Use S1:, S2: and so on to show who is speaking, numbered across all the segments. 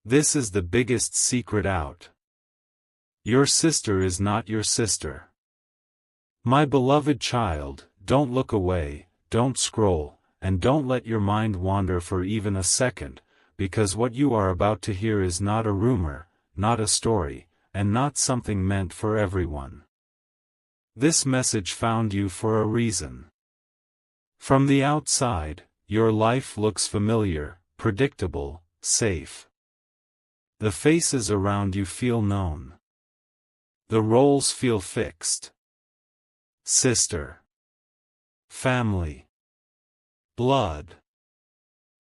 S1: This is the biggest secret out. Your sister is not your sister. My beloved child, don't look away, don't scroll, and don't let your mind wander for even a second, because what you are about to hear is not a rumor, not a story, and not something meant for everyone. This message found you for a reason. From the outside, your life looks familiar, predictable, safe. The faces around you feel known. The roles feel fixed. Sister. Family. Blood.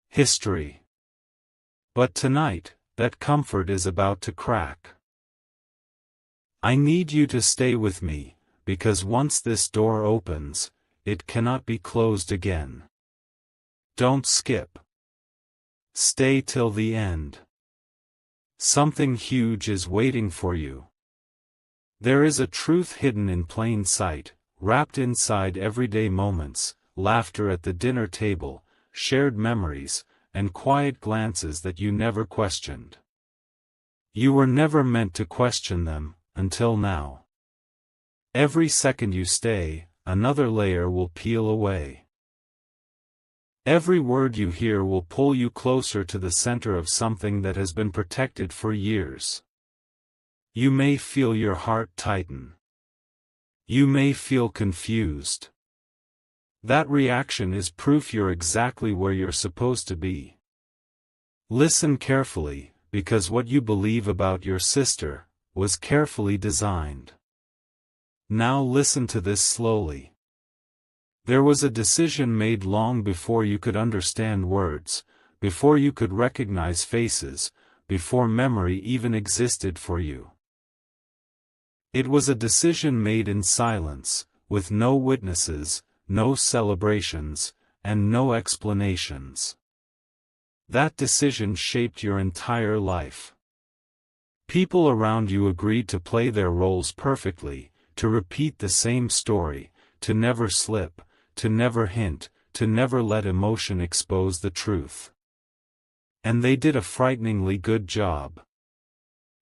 S1: History. But tonight, that comfort is about to crack. I need you to stay with me, because once this door opens, it cannot be closed again. Don't skip. Stay till the end. Something huge is waiting for you. There is a truth hidden in plain sight, wrapped inside everyday moments, laughter at the dinner table, shared memories, and quiet glances that you never questioned. You were never meant to question them, until now. Every second you stay, another layer will peel away. Every word you hear will pull you closer to the center of something that has been protected for years. You may feel your heart tighten. You may feel confused. That reaction is proof you're exactly where you're supposed to be. Listen carefully, because what you believe about your sister was carefully designed. Now listen to this slowly. There was a decision made long before you could understand words, before you could recognize faces, before memory even existed for you. It was a decision made in silence, with no witnesses, no celebrations, and no explanations. That decision shaped your entire life. People around you agreed to play their roles perfectly, to repeat the same story, to never slip, to never hint, to never let emotion expose the truth. And they did a frighteningly good job.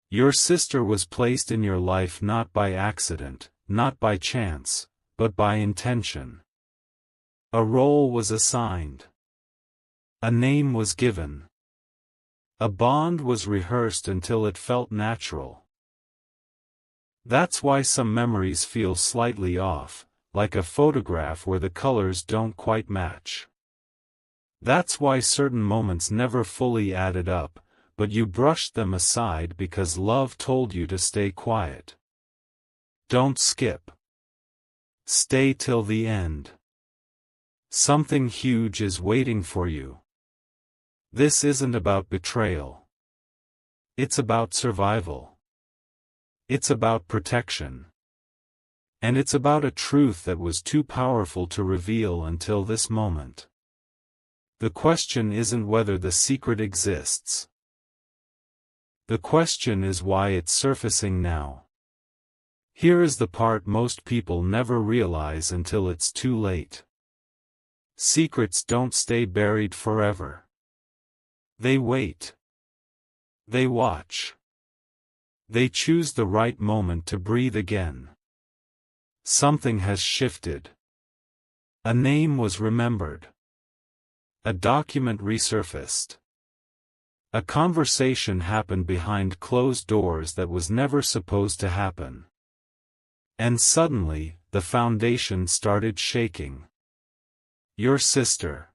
S1: Your sister was placed in your life not by accident, not by chance, but by intention. A role was assigned. A name was given. A bond was rehearsed until it felt natural. That's why some memories feel slightly off, like a photograph where the colors don't quite match. That's why certain moments never fully added up, but you brushed them aside because love told you to stay quiet. Don't skip. Stay till the end. Something huge is waiting for you. This isn't about betrayal. It's about survival. It's about protection. And it's about a truth that was too powerful to reveal until this moment. The question isn't whether the secret exists. The question is why it's surfacing now. Here is the part most people never realize until it's too late. Secrets don't stay buried forever. They wait. They watch. They choose the right moment to breathe again. Something has shifted. A name was remembered. A document resurfaced. A conversation happened behind closed doors that was never supposed to happen. And suddenly, the foundation started shaking. Your sister.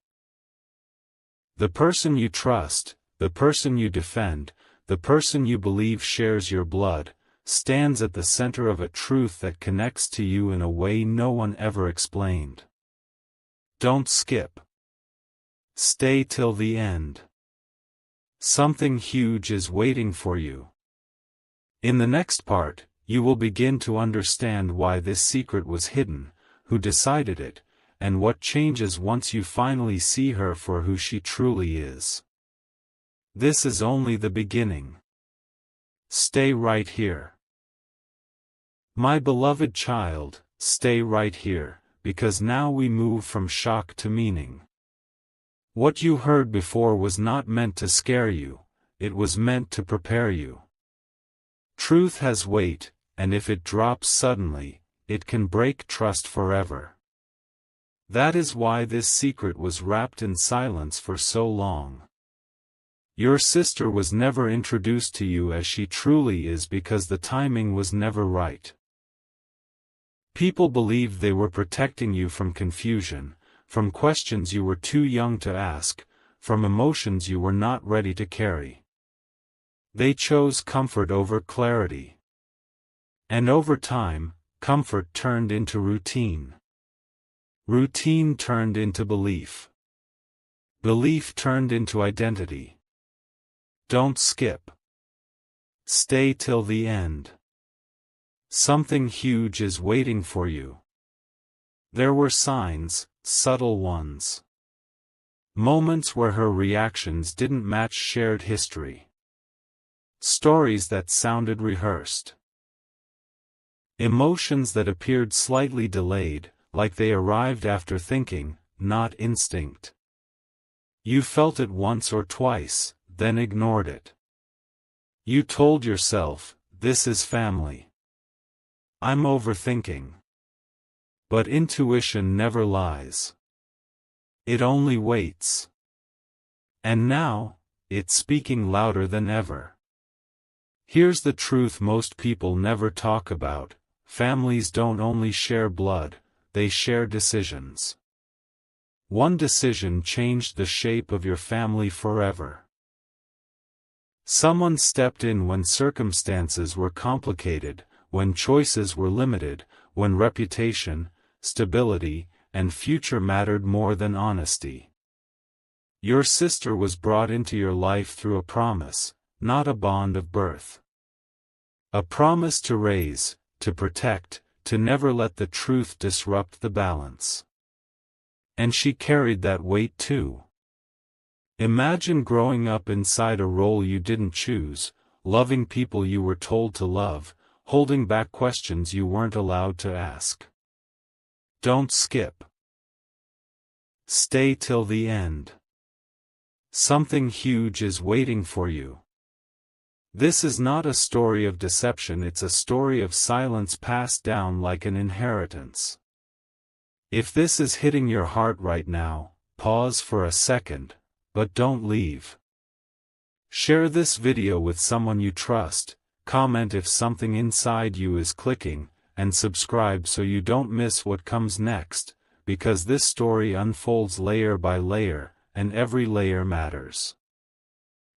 S1: The person you trust, the person you defend, the person you believe shares your blood, stands at the center of a truth that connects to you in a way no one ever explained. Don't skip. Stay till the end. Something huge is waiting for you. In the next part, you will begin to understand why this secret was hidden, who decided it, and what changes once you finally see her for who she truly is. This is only the beginning. Stay right here. My beloved child, stay right here, because now we move from shock to meaning. What you heard before was not meant to scare you, it was meant to prepare you. Truth has weight, and if it drops suddenly, it can break trust forever. That is why this secret was wrapped in silence for so long. Your sister was never introduced to you as she truly is because the timing was never right. People believed they were protecting you from confusion, from questions you were too young to ask, from emotions you were not ready to carry. They chose comfort over clarity. And over time, comfort turned into routine. Routine turned into belief. Belief turned into identity. Don't skip. Stay till the end. Something huge is waiting for you. There were signs, subtle ones. Moments where her reactions didn't match shared history. Stories that sounded rehearsed. Emotions that appeared slightly delayed, like they arrived after thinking, not instinct. You felt it once or twice, then ignored it. You told yourself, this is family. I'm overthinking. But intuition never lies. It only waits. And now, it's speaking louder than ever. Here's the truth most people never talk about: families don't only share blood, they share decisions. One decision changed the shape of your family forever. Someone stepped in when circumstances were complicated, when choices were limited, when reputation, stability, and future mattered more than honesty. Your sister was brought into your life through a promise, not a bond of birth. A promise to raise, to protect, to never let the truth disrupt the balance. And she carried that weight too. Imagine growing up inside a role you didn't choose, loving people you were told to love, holding back questions you weren't allowed to ask. Don't skip. Stay till the end. Something huge is waiting for you. This is not a story of deception, it's a story of silence passed down like an inheritance. If this is hitting your heart right now, pause for a second. But don't leave. Share this video with someone you trust, comment if something inside you is clicking, and subscribe so you don't miss what comes next, because this story unfolds layer by layer, and every layer matters.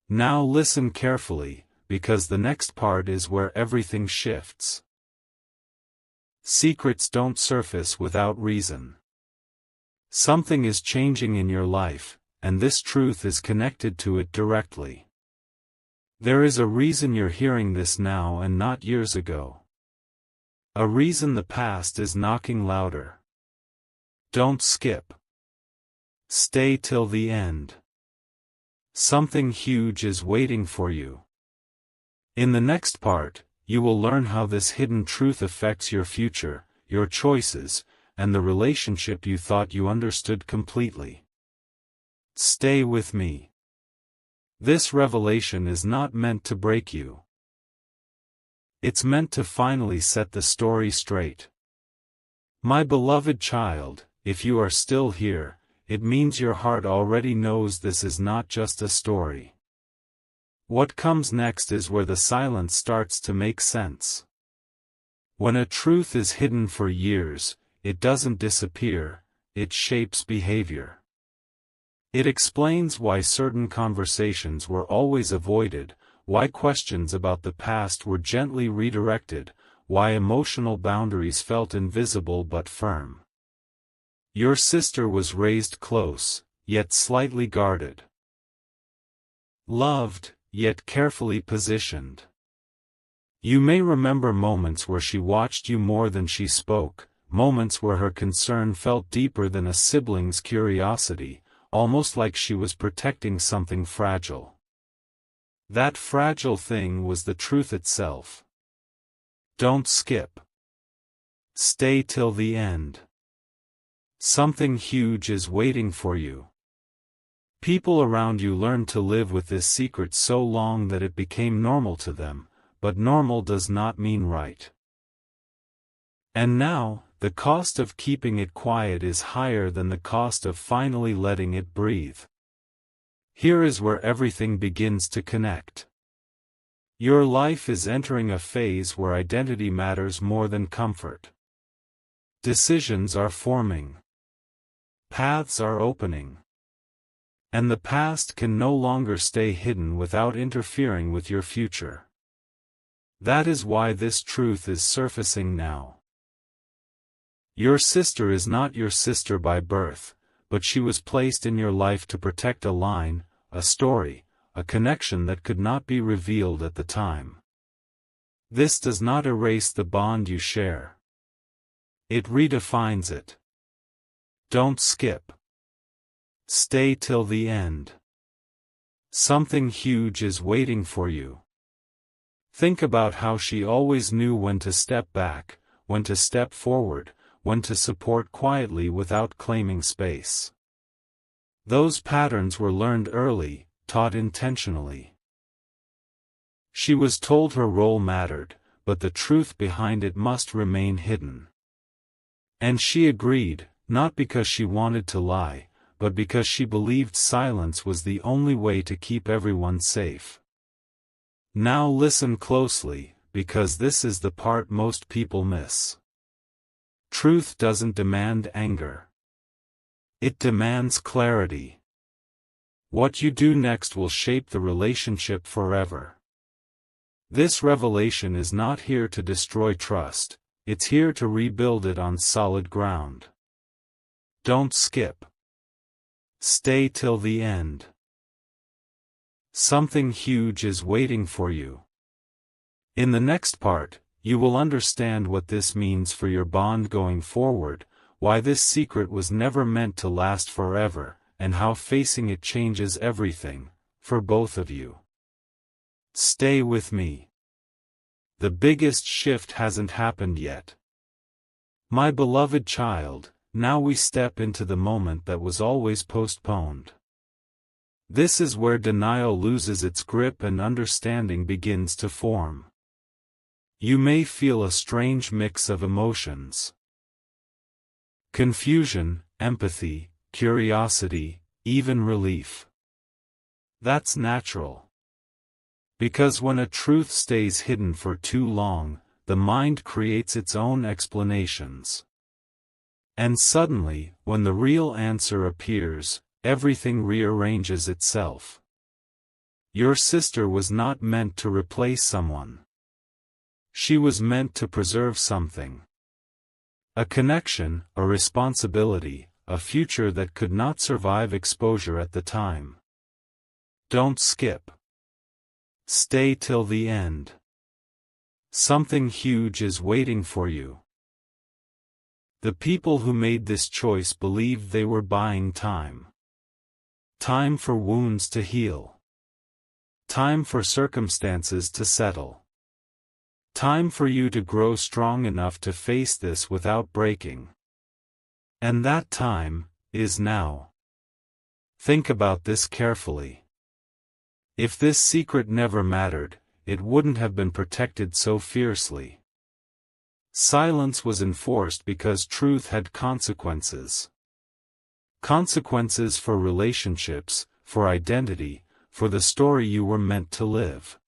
S1: Now listen carefully, because the next part is where everything shifts. Secrets don't surface without reason. Something is changing in your life, and this truth is connected to it directly. There is a reason you're hearing this now and not years ago. A reason the past is knocking louder. Don't skip. Stay till the end. Something huge is waiting for you. In the next part, you will learn how this hidden truth affects your future, your choices, and the relationship you thought you understood completely. Stay with me. This revelation is not meant to break you. It's meant to finally set the story straight. My beloved child, if you are still here, it means your heart already knows this is not just a story. What comes next is where the silence starts to make sense. When a truth is hidden for years, it doesn't disappear, it shapes behavior. It explains why certain conversations were always avoided, why questions about the past were gently redirected, why emotional boundaries felt invisible but firm. Your sister was raised close, yet slightly guarded. Loved, yet carefully positioned. You may remember moments where she watched you more than she spoke, moments where her concern felt deeper than a sibling's curiosity, almost like she was protecting something fragile. That fragile thing was the truth itself. Don't skip. Stay till the end. Something huge is waiting for you. People around you learned to live with this secret so long that it became normal to them, but normal does not mean right. And now, the cost of keeping it quiet is higher than the cost of finally letting it breathe. Here is where everything begins to connect. Your life is entering a phase where identity matters more than comfort. Decisions are forming. Paths are opening. And the past can no longer stay hidden without interfering with your future. That is why this truth is surfacing now. Your sister is not your sister by birth, but she was placed in your life to protect a line, a story, a connection that could not be revealed at the time. This does not erase the bond you share. It redefines it. Don't skip. Stay till the end. Something huge is waiting for you. Think about how she always knew when to step back, when to step forward, when to support quietly without claiming space. Those patterns were learned early, taught intentionally. She was told her role mattered, but the truth behind it must remain hidden. And she agreed, not because she wanted to lie, but because she believed silence was the only way to keep everyone safe. Now listen closely, because this is the part most people miss. Truth doesn't demand anger. It demands clarity. What you do next will shape the relationship forever. This revelation is not here to destroy trust, it's here to rebuild it on solid ground. Don't skip. Stay till the end. Something huge is waiting for you. In the next part, you will understand what this means for your bond going forward, why this secret was never meant to last forever, and how facing it changes everything, for both of you. Stay with me. The biggest shift hasn't happened yet. My beloved child, now we step into the moment that was always postponed. This is where denial loses its grip and understanding begins to form. You may feel a strange mix of emotions. Confusion, empathy, curiosity, even relief. That's natural. Because when a truth stays hidden for too long, the mind creates its own explanations. And suddenly, when the real answer appears, everything rearranges itself. Your sister was not meant to replace someone. She was meant to preserve something. A connection, a responsibility, a future that could not survive exposure at the time. Don't skip. Stay till the end. Something huge is waiting for you. The people who made this choice believed they were buying time. Time for wounds to heal. Time for circumstances to settle. Time for you to grow strong enough to face this without breaking. And that time is now. Think about this carefully. If this secret never mattered, it wouldn't have been protected so fiercely. Silence was enforced because truth had consequences. Consequences for relationships, for identity, for the story you were meant to live.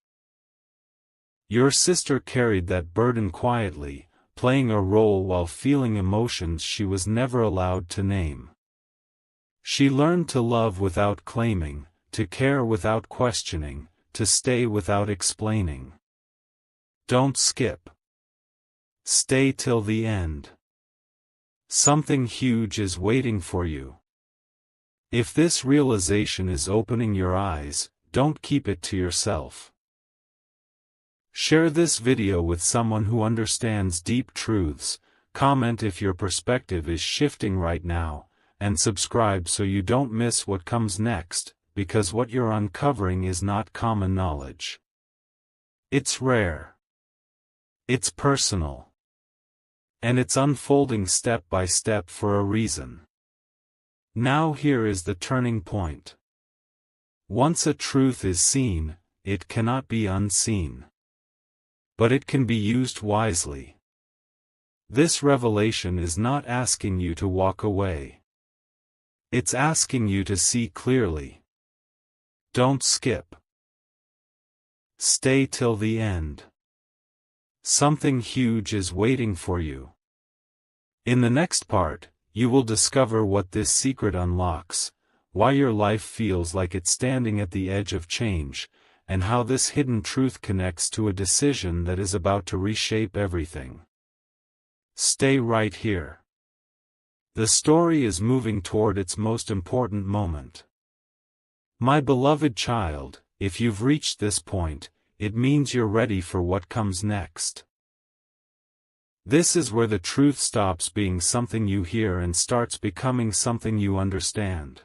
S1: Your sister carried that burden quietly, playing a role while feeling emotions she was never allowed to name. She learned to love without claiming, to care without questioning, to stay without explaining. Don't skip. Stay till the end. Something huge is waiting for you. If this realization is opening your eyes, don't keep it to yourself. Share this video with someone who understands deep truths, comment if your perspective is shifting right now, and subscribe so you don't miss what comes next, because what you're uncovering is not common knowledge. It's rare. It's personal. And it's unfolding step by step for a reason. Now here is the turning point. Once a truth is seen, it cannot be unseen. But it can be used wisely. This revelation is not asking you to walk away. It's asking you to see clearly. Don't skip. Stay till the end. Something huge is waiting for you. In the next part, you will discover what this secret unlocks, why your life feels like it's standing at the edge of change, and how this hidden truth connects to a decision that is about to reshape everything. Stay right here. The story is moving toward its most important moment. My beloved child, if you've reached this point, it means you're ready for what comes next. This is where the truth stops being something you hear and starts becoming something you understand.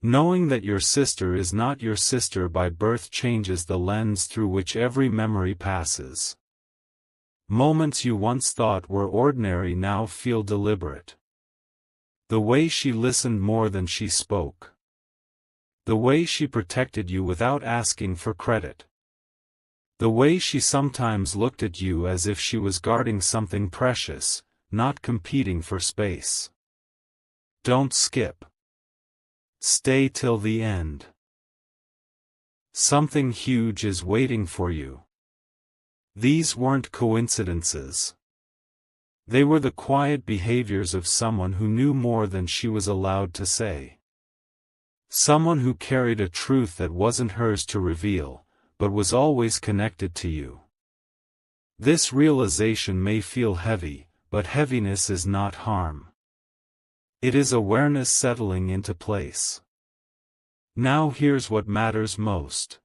S1: Knowing that your sister is not your sister by birth changes the lens through which every memory passes. Moments you once thought were ordinary now feel deliberate. The way she listened more than she spoke. The way she protected you without asking for credit. The way she sometimes looked at you as if she was guarding something precious, not competing for space. Don't skip. Stay till the end. Something huge is waiting for you. These weren't coincidences. They were the quiet behaviors of someone who knew more than she was allowed to say. Someone who carried a truth that wasn't hers to reveal, but was always connected to you. This realization may feel heavy, but heaviness is not harm. It is awareness settling into place. Now here's what matters most.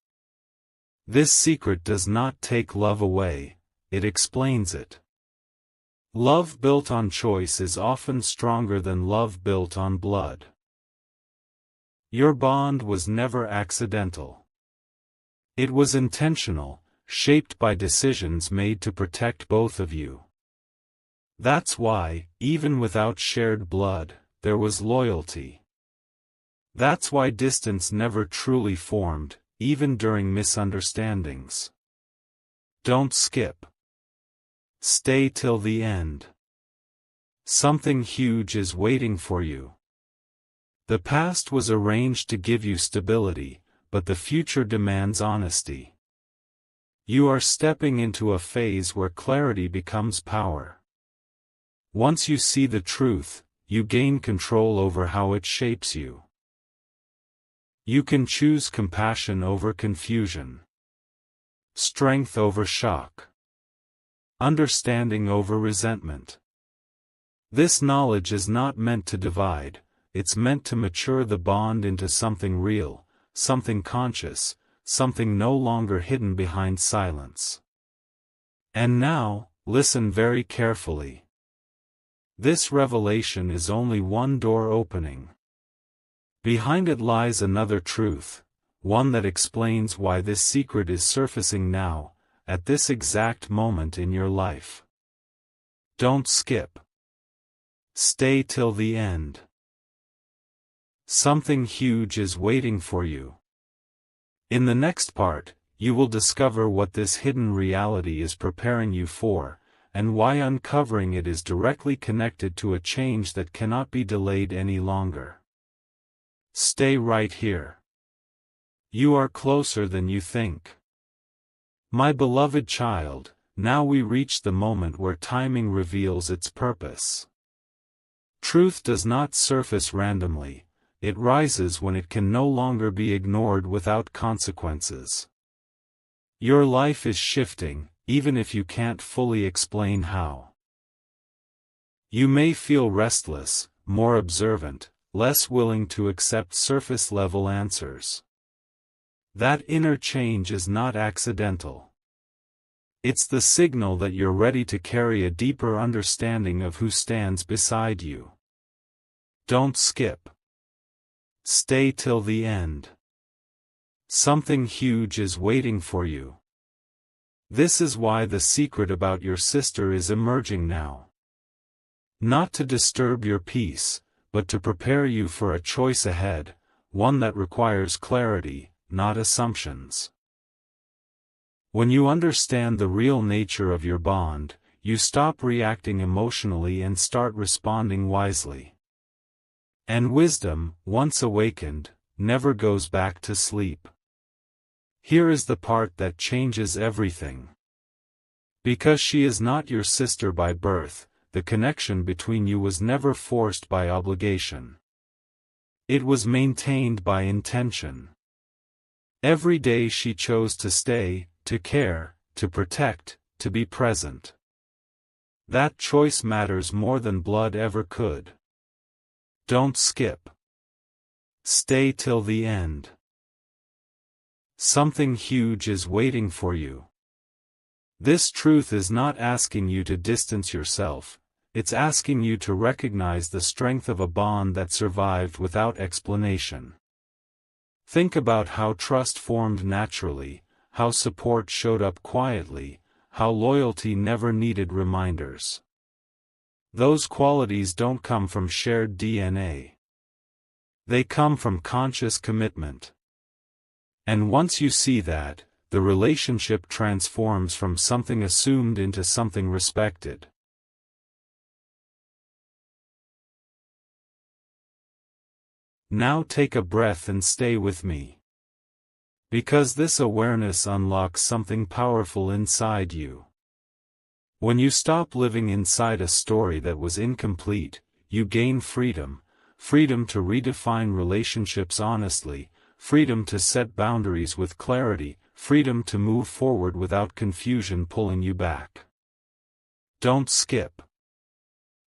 S1: This secret does not take love away, it explains it. Love built on choice is often stronger than love built on blood. Your bond was never accidental. It was intentional, shaped by decisions made to protect both of you. That's why, even without shared blood, there was loyalty. That's why distance never truly formed, even during misunderstandings. Don't skip. Stay till the end. Something huge is waiting for you. The past was arranged to give you stability, but the future demands honesty. You are stepping into a phase where clarity becomes power. Once you see the truth, you gain control over how it shapes you. You can choose compassion over confusion. Strength over shock. Understanding over resentment. This knowledge is not meant to divide, it's meant to mature the bond into something real, something conscious, something no longer hidden behind silence. And now, listen very carefully. This revelation is only one door opening. Behind it lies another truth, one that explains why this secret is surfacing now, at this exact moment in your life. Don't skip. Stay till the end. Something huge is waiting for you. In the next part, you will discover what this hidden reality is preparing you for, and why uncovering it is directly connected to a change that cannot be delayed any longer. Stay right here. You are closer than you think. My beloved child, now we reach the moment where timing reveals its purpose. Truth does not surface randomly, it rises when it can no longer be ignored without consequences. Your life is shifting, even if you can't fully explain how. You may feel restless, more observant, less willing to accept surface-level answers. That inner change is not accidental. It's the signal that you're ready to carry a deeper understanding of who stands beside you. Don't skip. Stay till the end. Something huge is waiting for you. This is why the secret about your sister is emerging now. Not to disturb your peace, but to prepare you for a choice ahead, one that requires clarity, not assumptions. When you understand the real nature of your bond, you stop reacting emotionally and start responding wisely. And wisdom, once awakened, never goes back to sleep. Here is the part that changes everything. Because she is not your sister by birth, the connection between you was never forced by obligation. It was maintained by intention. Every day she chose to stay, to care, to protect, to be present. That choice matters more than blood ever could. Don't skip. Stay till the end. Something huge is waiting for you. This truth is not asking you to distance yourself, it's asking you to recognize the strength of a bond that survived without explanation. Think about how trust formed naturally, how support showed up quietly, how loyalty never needed reminders. Those qualities don't come from shared DNA. They come from conscious commitment. And once you see that, the relationship transforms from something assumed into something respected. Now take a breath and stay with me. Because this awareness unlocks something powerful inside you. When you stop living inside a story that was incomplete, you gain freedom, freedom to redefine relationships honestly, freedom to set boundaries with clarity, freedom to move forward without confusion pulling you back. Don't skip.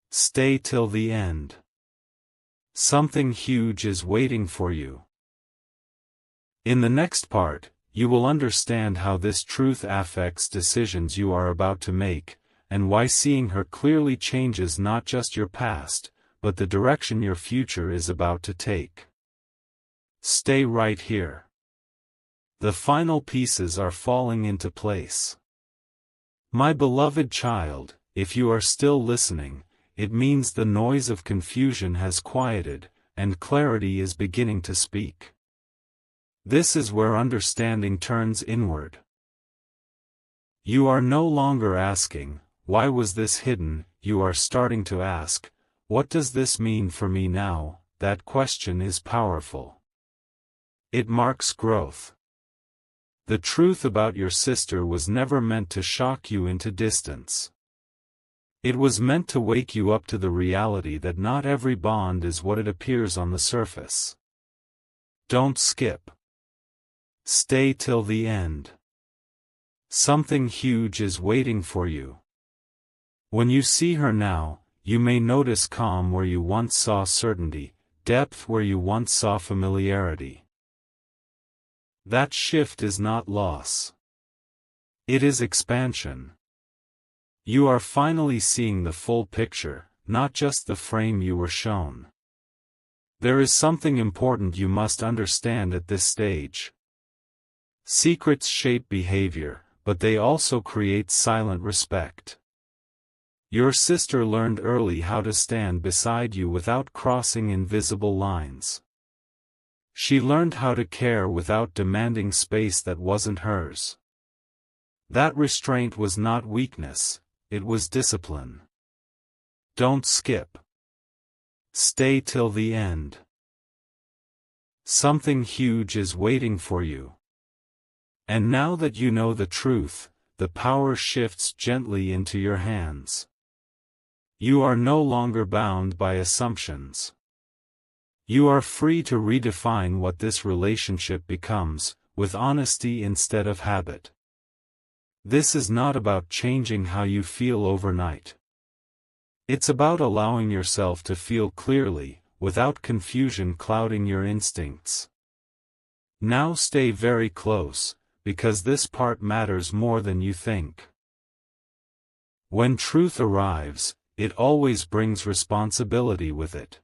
S1: Stay till the end. Something huge is waiting for you. In the next part, you will understand how this truth affects decisions you are about to make, and why seeing her clearly changes not just your past, but the direction your future is about to take. Stay right here. The final pieces are falling into place. My beloved child, if you are still listening, it means the noise of confusion has quieted, and clarity is beginning to speak. This is where understanding turns inward. You are no longer asking, "Why was this hidden?" You are starting to ask, "What does this mean for me now?" That question is powerful. It marks growth. The truth about your sister was never meant to shock you into distance. It was meant to wake you up to the reality that not every bond is what it appears on the surface. Don't skip. Stay till the end. Something huge is waiting for you. When you see her now, you may notice calm where you once saw certainty, depth where you once saw familiarity. That shift is not loss. It is expansion. You are finally seeing the full picture, not just the frame you were shown. There is something important you must understand at this stage. Secrets shape behavior, but they also create silent respect. Your sister learned early how to stand beside you without crossing invisible lines. She learned how to care without demanding space that wasn't hers. That restraint was not weakness, it was discipline. Don't skip. Stay till the end. Something huge is waiting for you. And now that you know the truth, the power shifts gently into your hands. You are no longer bound by assumptions. You are free to redefine what this relationship becomes, with honesty instead of habit. This is not about changing how you feel overnight. It's about allowing yourself to feel clearly, without confusion clouding your instincts. Now stay very close, because this part matters more than you think. When truth arrives, it always brings responsibility with it.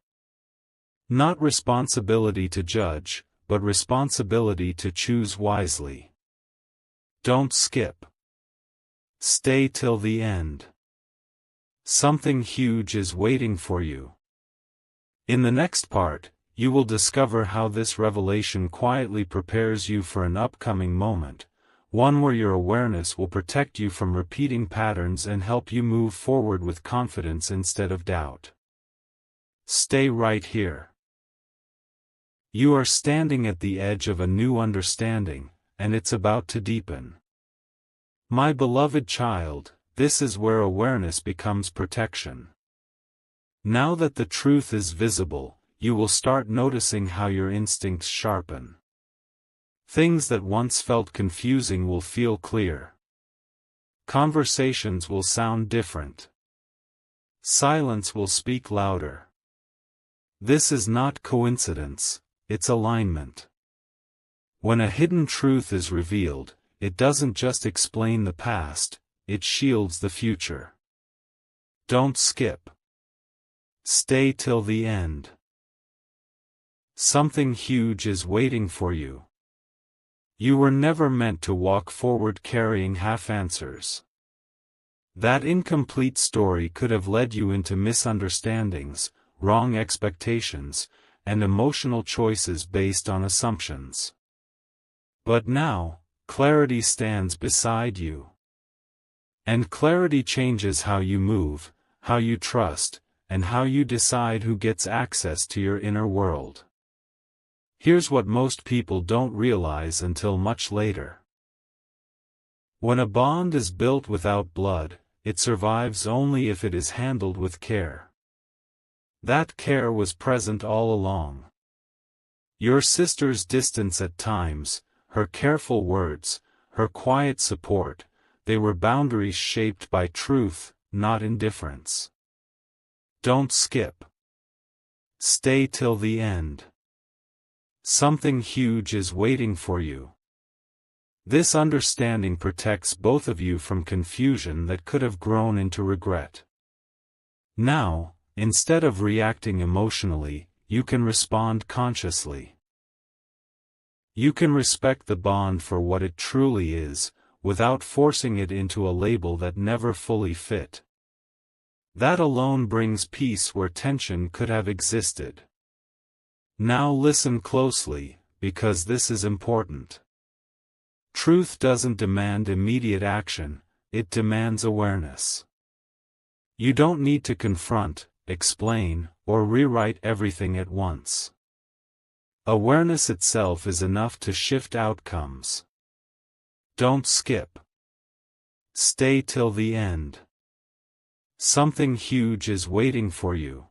S1: Not responsibility to judge, but responsibility to choose wisely. Don't skip. Stay till the end. Something huge is waiting for you. In the next part, you will discover how this revelation quietly prepares you for an upcoming moment, one where your awareness will protect you from repeating patterns and help you move forward with confidence instead of doubt. Stay right here. You are standing at the edge of a new understanding, and it's about to deepen. My beloved child, this is where awareness becomes protection. Now that the truth is visible, you will start noticing how your instincts sharpen. Things that once felt confusing will feel clear. Conversations will sound different. Silence will speak louder. This is not coincidence, it's alignment. When a hidden truth is revealed, it doesn't just explain the past, it shields the future. Don't skip. Stay till the end. Something huge is waiting for you. You were never meant to walk forward carrying half answers. That incomplete story could have led you into misunderstandings, wrong expectations, and emotional choices based on assumptions. But now, clarity stands beside you. And clarity changes how you move, how you trust, and how you decide who gets access to your inner world. Here's what most people don't realize until much later. When a bond is built without blood, it survives only if it is handled with care. That care was present all along. Your sister's distance at times, her careful words, her quiet support, they were boundaries shaped by truth, not indifference. Don't skip. Stay till the end. Something huge is waiting for you. This understanding protects both of you from confusion that could have grown into regret. Now, instead of reacting emotionally, you can respond consciously. You can respect the bond for what it truly is, without forcing it into a label that never fully fit. That alone brings peace where tension could have existed. Now listen closely, because this is important. Truth doesn't demand immediate action, it demands awareness. You don't need to confront, explain, or rewrite everything at once. Awareness itself is enough to shift outcomes. Don't skip. Stay till the end. Something huge is waiting for you.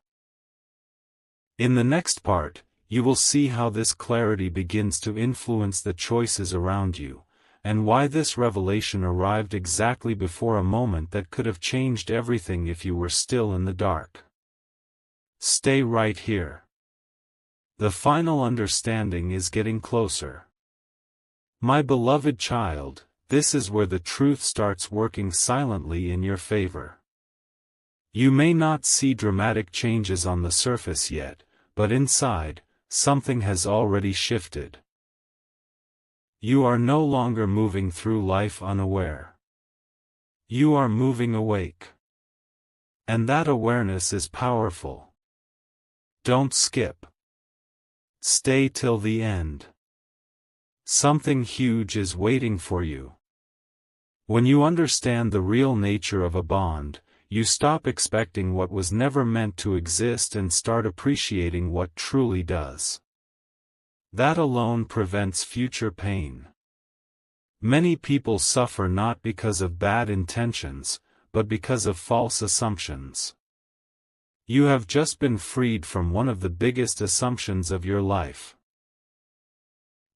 S1: In the next part, you will see how this clarity begins to influence the choices around you, and why this revelation arrived exactly before a moment that could have changed everything if you were still in the dark. Stay right here. The final understanding is getting closer. My beloved child, this is where the truth starts working silently in your favor. You may not see dramatic changes on the surface yet, but inside, something has already shifted. You are no longer moving through life unaware. You are moving awake. And that awareness is powerful. Don't skip. Stay till the end. Something huge is waiting for you. When you understand the real nature of a bond, you stop expecting what was never meant to exist and start appreciating what truly does. That alone prevents future pain. Many people suffer not because of bad intentions, but because of false assumptions. You have just been freed from one of the biggest assumptions of your life.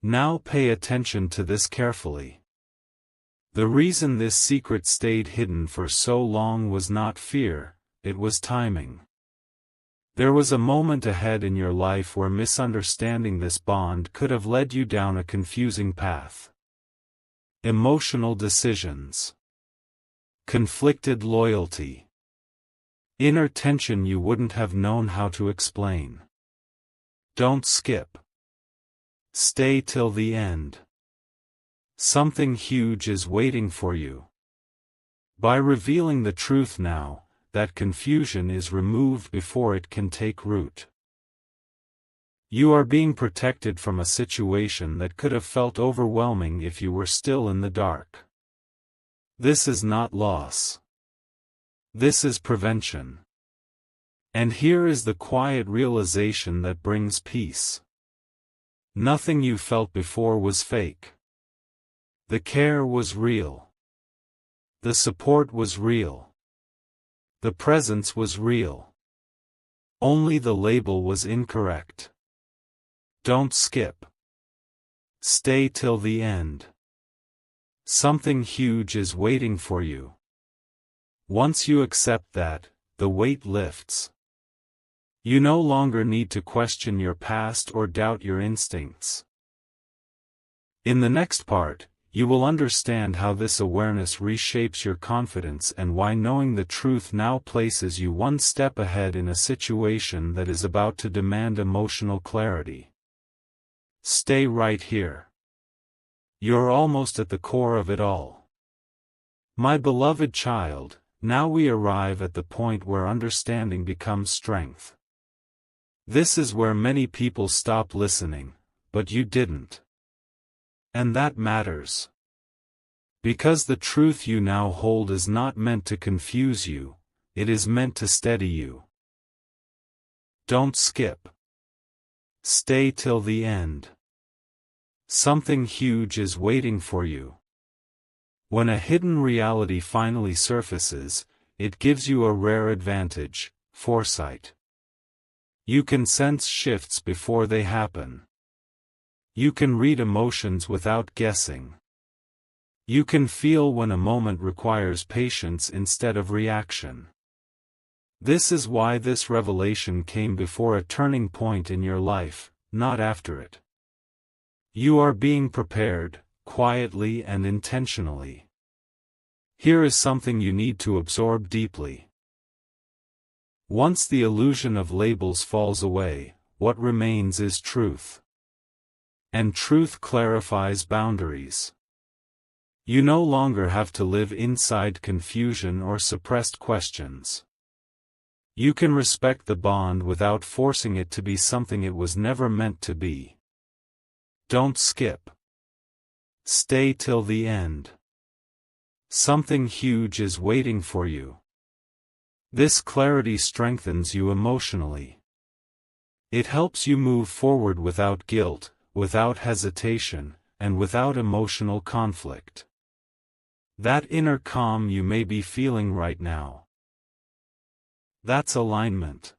S1: Now pay attention to this carefully. The reason this secret stayed hidden for so long was not fear, it was timing. There was a moment ahead in your life where misunderstanding this bond could have led you down a confusing path. Emotional decisions. Conflicted loyalty. Inner tension you wouldn't have known how to explain. Don't skip. Stay till the end. Something huge is waiting for you. By revealing the truth now, that confusion is removed before it can take root. You are being protected from a situation that could have felt overwhelming if you were still in the dark. This is not loss. This is prevention. And here is the quiet realization that brings peace. Nothing you felt before was fake. The care was real. The support was real. The presence was real. Only the label was incorrect. Don't skip. Stay till the end. Something huge is waiting for you. Once you accept that, the weight lifts. You no longer need to question your past or doubt your instincts. In the next part, you will understand how this awareness reshapes your confidence and why knowing the truth now places you one step ahead in a situation that is about to demand emotional clarity. Stay right here. You're almost at the core of it all. My beloved child, now we arrive at the point where understanding becomes strength. This is where many people stop listening, but you didn't. And that matters. Because the truth you now hold is not meant to confuse you, it is meant to steady you. Don't skip. Stay till the end. Something huge is waiting for you. When a hidden reality finally surfaces, it gives you a rare advantage: foresight. You can sense shifts before they happen. You can read emotions without guessing. You can feel when a moment requires patience instead of reaction. This is why this revelation came before a turning point in your life, not after it. You are being prepared, quietly and intentionally. Here is something you need to absorb deeply. Once the illusion of labels falls away, what remains is truth. And truth clarifies boundaries. You no longer have to live inside confusion or suppressed questions. You can respect the bond without forcing it to be something it was never meant to be. Don't skip. Stay till the end. Something huge is waiting for you. This clarity strengthens you emotionally. It helps you move forward without guilt, without hesitation, and without emotional conflict. That inner calm you may be feeling right now. That's alignment.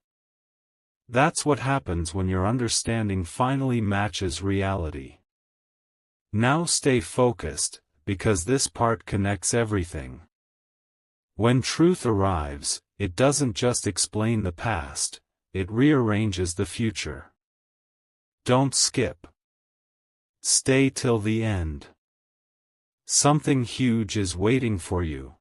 S1: That's what happens when your understanding finally matches reality. Now stay focused, because this part connects everything. When truth arrives, it doesn't just explain the past, it rearranges the future. Don't skip. Stay till the end. Something huge is waiting for you.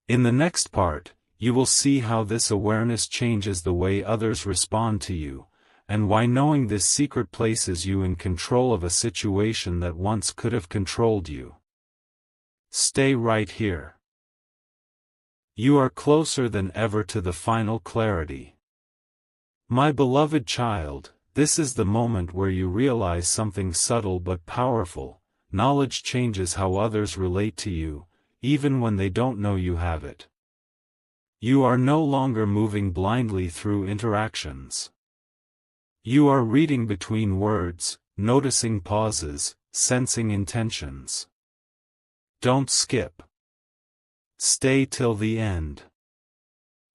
S1: In the next part, you will see how this awareness changes the way others respond to you, and why knowing this secret places you in control of a situation that once could have controlled you. Stay right here. You are closer than ever to the final clarity. My beloved child, this is the moment where you realize something subtle but powerful: knowledge changes how others relate to you, even when they don't know you have it. You are no longer moving blindly through interactions. You are reading between words, noticing pauses, sensing intentions. Don't skip. Stay till the end.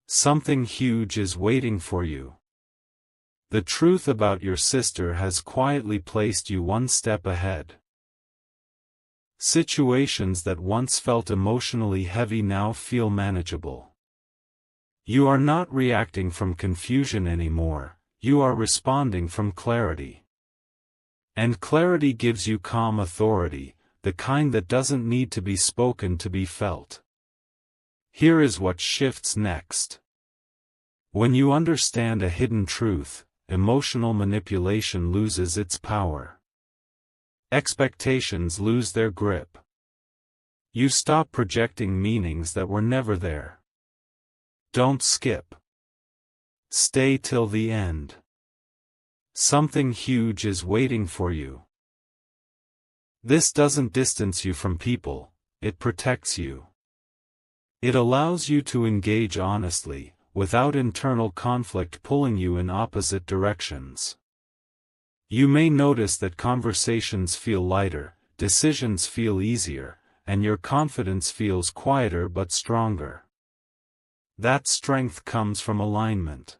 S1: Something huge is waiting for you. The truth about your sister has quietly placed you one step ahead. Situations that once felt emotionally heavy now feel manageable. You are not reacting from confusion anymore, you are responding from clarity. And clarity gives you calm authority, the kind that doesn't need to be spoken to be felt. Here is what shifts next. When you understand a hidden truth, emotional manipulation loses its power. Expectations lose their grip. You stop projecting meanings that were never there. Don't skip. Stay till the end. Something huge is waiting for you. This doesn't distance you from people, it protects you. It allows you to engage honestly, without internal conflict pulling you in opposite directions. You may notice that conversations feel lighter, decisions feel easier, and your confidence feels quieter but stronger. That strength comes from alignment.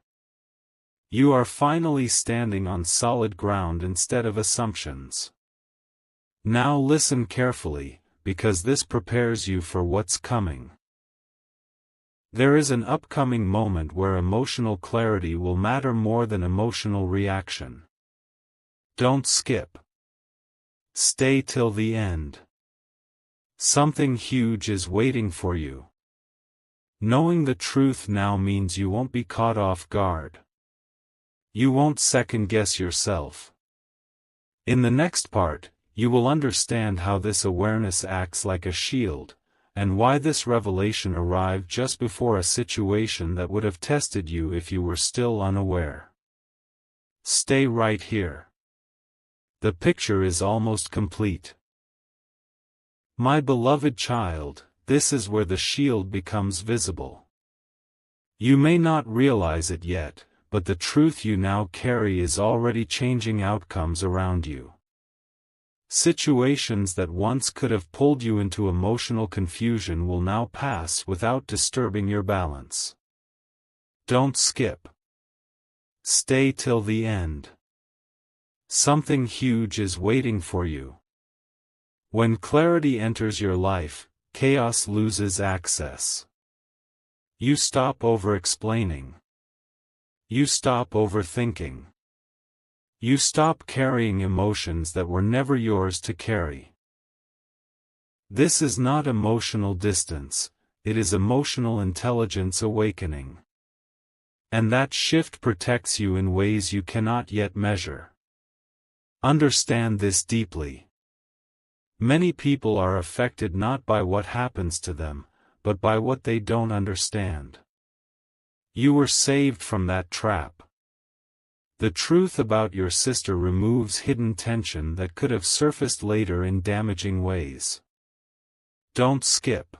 S1: You are finally standing on solid ground instead of assumptions. Now listen carefully, because this prepares you for what's coming. There is an upcoming moment where emotional clarity will matter more than emotional reaction. Don't skip. Stay till the end. Something huge is waiting for you. Knowing the truth now means you won't be caught off guard. You won't second-guess yourself. In the next part, you will understand how this awareness acts like a shield, and why this revelation arrived just before a situation that would have tested you if you were still unaware. Stay right here. The picture is almost complete. My beloved child, this is where the shield becomes visible. You may not realize it yet, but the truth you now carry is already changing outcomes around you. Situations that once could have pulled you into emotional confusion will now pass without disturbing your balance. Don't skip. Stay till the end. Something huge is waiting for you. When clarity enters your life, chaos loses access. You stop over-explaining. You stop overthinking. You stop carrying emotions that were never yours to carry. This is not emotional distance, it is emotional intelligence awakening. And that shift protects you in ways you cannot yet measure. Understand this deeply. Many people are affected not by what happens to them, but by what they don't understand. You were saved from that trap. The truth about your sister removes hidden tension that could have surfaced later in damaging ways. Don't skip.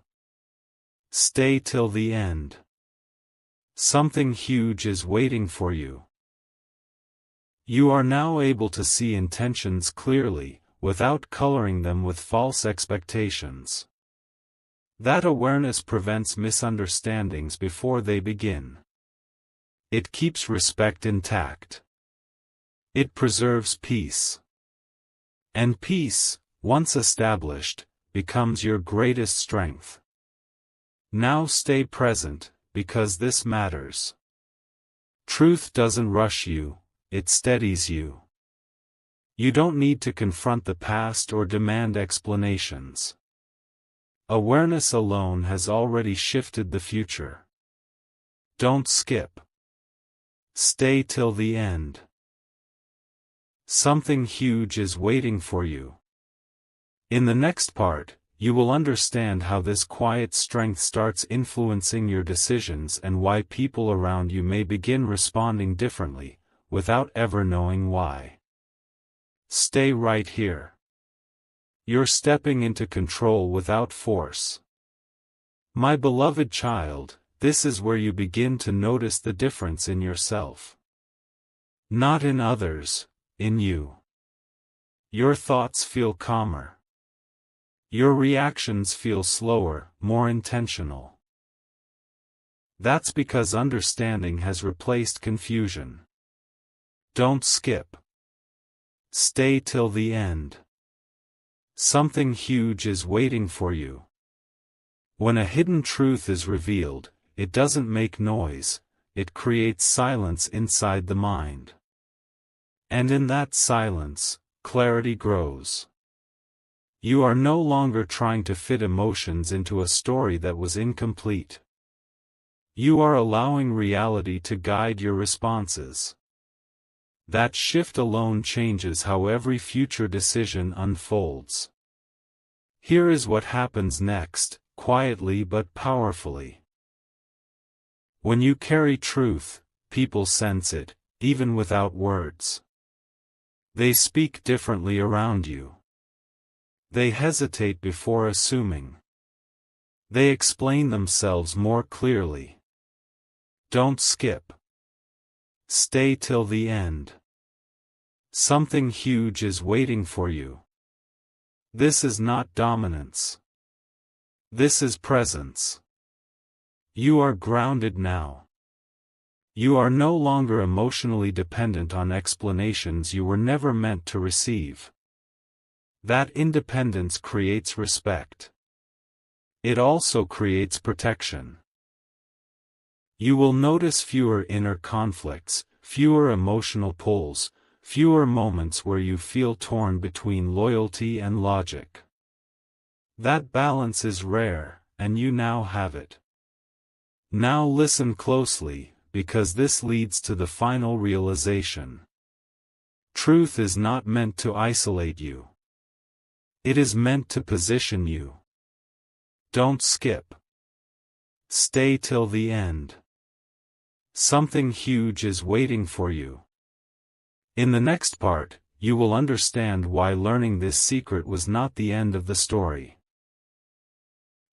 S1: Stay till the end. Something huge is waiting for you. You are now able to see intentions clearly, without coloring them with false expectations. That awareness prevents misunderstandings before they begin. It keeps respect intact. It preserves peace. And peace, once established, becomes your greatest strength. Now stay present, because this matters. Truth doesn't rush you, it steadies you. You don't need to confront the past or demand explanations. Awareness alone has already shifted the future. Don't skip. Stay till the end. Something huge is waiting for you. In the next part, you will understand how this quiet strength starts influencing your decisions and why people around you may begin responding differently, without ever knowing why. Stay right here. You're stepping into control without force. My beloved child, this is where you begin to notice the difference in yourself. Not in others, in you. Your thoughts feel calmer. Your reactions feel slower, more intentional. That's because understanding has replaced confusion. Don't skip. Stay till the end. Something huge is waiting for you. When a hidden truth is revealed, it doesn't make noise, it creates silence inside the mind. And in that silence, clarity grows. You are no longer trying to fit emotions into a story that was incomplete. You are allowing reality to guide your responses. That shift alone changes how every future decision unfolds. Here is what happens next, quietly but powerfully. When you carry truth, people sense it, even without words. They speak differently around you. They hesitate before assuming. They explain themselves more clearly. Don't skip. Stay till the end. Something huge is waiting for you. This is not dominance. This is presence. You are grounded now. You are no longer emotionally dependent on explanations you were never meant to receive. That independence creates respect. It also creates protection. You will notice fewer inner conflicts, fewer emotional pulls, fewer moments where you feel torn between loyalty and logic. That balance is rare, and you now have it. Now listen closely, because this leads to the final realization. Truth is not meant to isolate you. It is meant to position you. Don't skip. Stay till the end. Something huge is waiting for you. In the next part, you will understand why learning this secret was not the end of the story,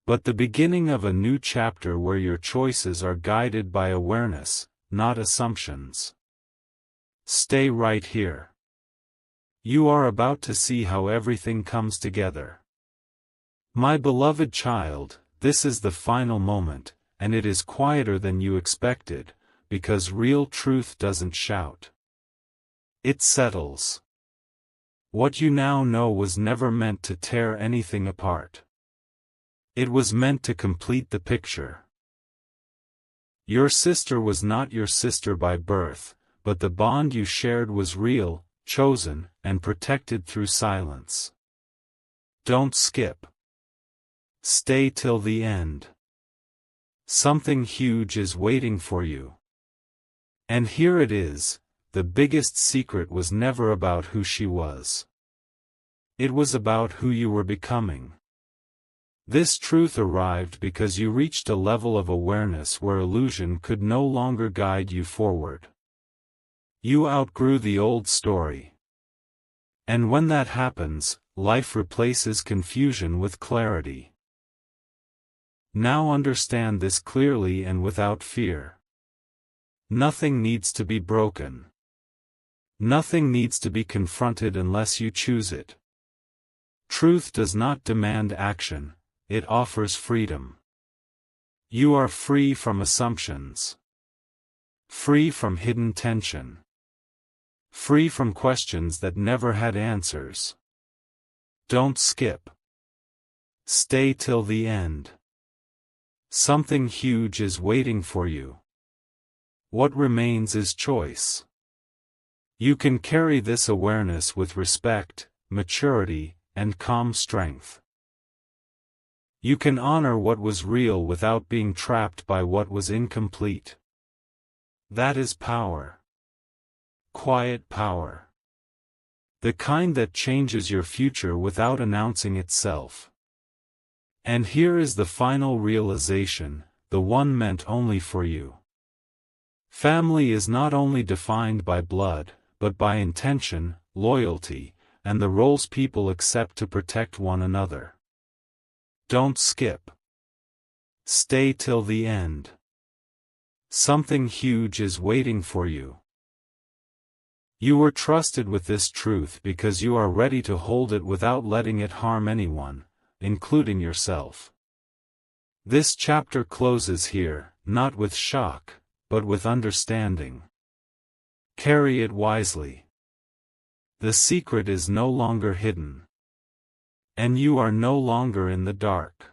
S1: but the beginning of a new chapter where your choices are guided by awareness, not assumptions. Stay right here. You are about to see how everything comes together. My beloved child, this is the final moment, and it is quieter than you expected, because real truth doesn't shout. It settles. What you now know was never meant to tear anything apart. It was meant to complete the picture. Your sister was not your sister by birth, but the bond you shared was real, chosen, and protected through silence. Don't skip. Stay till the end. Something huge is waiting for you. And here it is, the biggest secret was never about who she was. It was about who you were becoming. This truth arrived because you reached a level of awareness where illusion could no longer guide you forward. You outgrew the old story. And when that happens, life replaces confusion with clarity. Now understand this clearly and without fear. Nothing needs to be broken. Nothing needs to be confronted unless you choose it. Truth does not demand action, it offers freedom. You are free from assumptions. Free from hidden tension. Free from questions that never had answers. Don't skip. Stay till the end. Something huge is waiting for you. What remains is choice. You can carry this awareness with respect, maturity, and calm strength. You can honor what was real without being trapped by what was incomplete. That is power. Quiet power. The kind that changes your future without announcing itself. And here is the final realization, the one meant only for you. Family is not only defined by blood, but by intention, loyalty, and the roles people accept to protect one another. Don't skip. Stay till the end. Something huge is waiting for you. You were trusted with this truth because you are ready to hold it without letting it harm anyone, including yourself. This chapter closes here, not with shock, but with understanding. Carry it wisely. The secret is no longer hidden. And you are no longer in the dark.